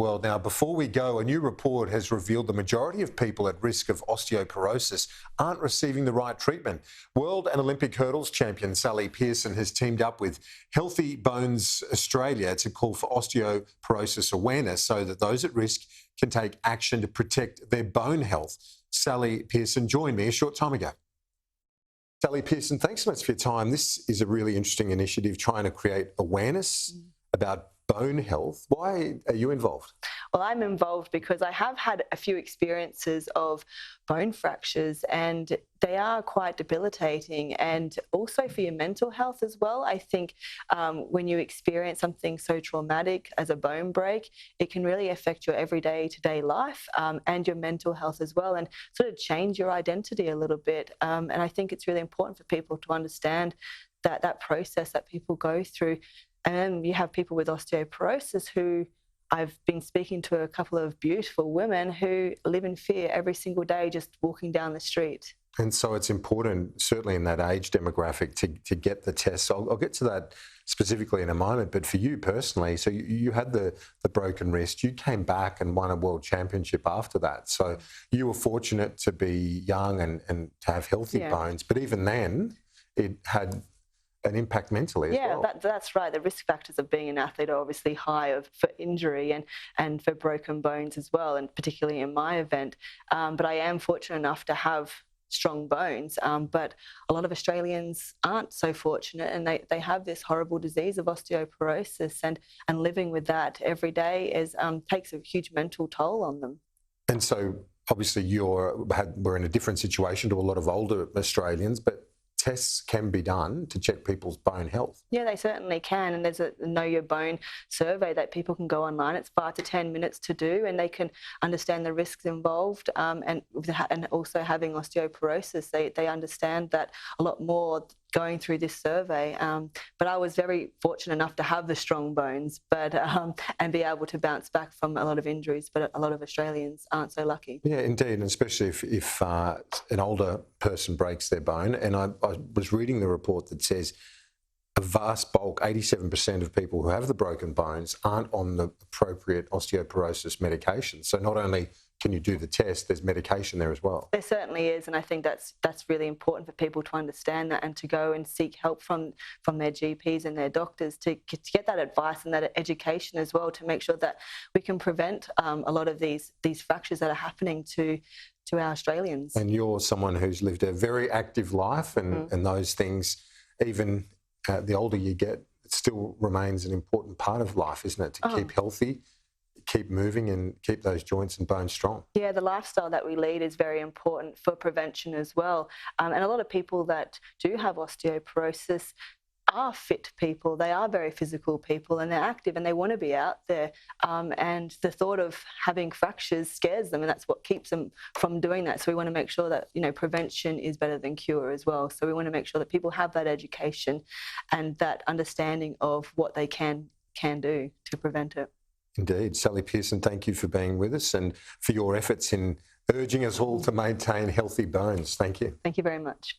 world. Now, before we go, a new report has revealed the majority of people at risk of osteoporosis aren't receiving the right treatment. World and Olympic hurdles champion Sally Pearson has teamed up with Healthy Bones Australia to call for osteoporosis awareness so that those at risk can take action to protect their bone health. Sally Pearson joined me a short time ago. Sally Pearson, thanks so much for your time. This is a really interesting initiative trying to create awareness about bone health. Why are you involved? Well, I'm involved because I have had a few experiences of bone fractures, and they are quite debilitating, and also for your mental health as well. I think when you experience something so traumatic as a bone break, it can really affect your everyday to-day life and your mental health as well, and sort of change your identity a little bit. And I think it's really important for people to understand that process that people go through. And then you have people with osteoporosis who I've been speaking to, a couple of beautiful women who live in fear every single day just walking down the street. And so it's important, certainly in that age demographic, to get the tests. I'll get to that specifically in a moment, but for you personally, so you had the broken wrist, you came back and won a world championship after that. So you were fortunate to be young and to have healthy bones, but even then it had an impact mentally as well. Yeah, that's right. The risk factors of being an athlete are obviously high for injury and for broken bones as well, and particularly in my event. But I am fortunate enough to have strong bones, but a lot of Australians aren't so fortunate, and they have this horrible disease of osteoporosis, and living with that every day takes a huge mental toll on them. And so obviously we're in a different situation to a lot of older Australians, but tests can be done to check people's bone health. Yeah, they certainly can, and there's a Know Your Bone survey that people can go online. It's 5 to 10 minutes to do, and they can understand the risks involved, and also having osteoporosis, they understand that a lot more going through this survey. But I was very fortunate enough to have the strong bones, and be able to bounce back from a lot of injuries, but a lot of Australians aren't so lucky. Yeah, indeed, and especially if an older person breaks their bone. And I was reading the report that says a vast bulk, 87% of people who have the broken bones aren't on the appropriate osteoporosis medication. So not only can you do the test, there's medication there as well. There certainly is, and I think that's really important for people to understand that, and to go and seek help from their GPs and their doctors to get that advice and that education as well, to make sure that we can prevent a lot of these fractures that are happening to our Australians. And you're someone who's lived a very active life, and those things, even the older you get, it still remains an important part of life, isn't it? To keep healthy, keep moving, and keep those joints and bones strong. Yeah, the lifestyle that we lead is very important for prevention as well. And a lot of people that do have osteoporosis are fit people. They are very physical people, and they're active, and they want to be out there. And the thought of having fractures scares them, and that's what keeps them from doing that. So we want to make sure that, prevention is better than cure as well. So we want to make sure that people have that education and that understanding of what they can do to prevent it. Indeed. Sally Pearson, thank you for being with us and for your efforts in urging us all to maintain healthy bones. Thank you. Thank you very much.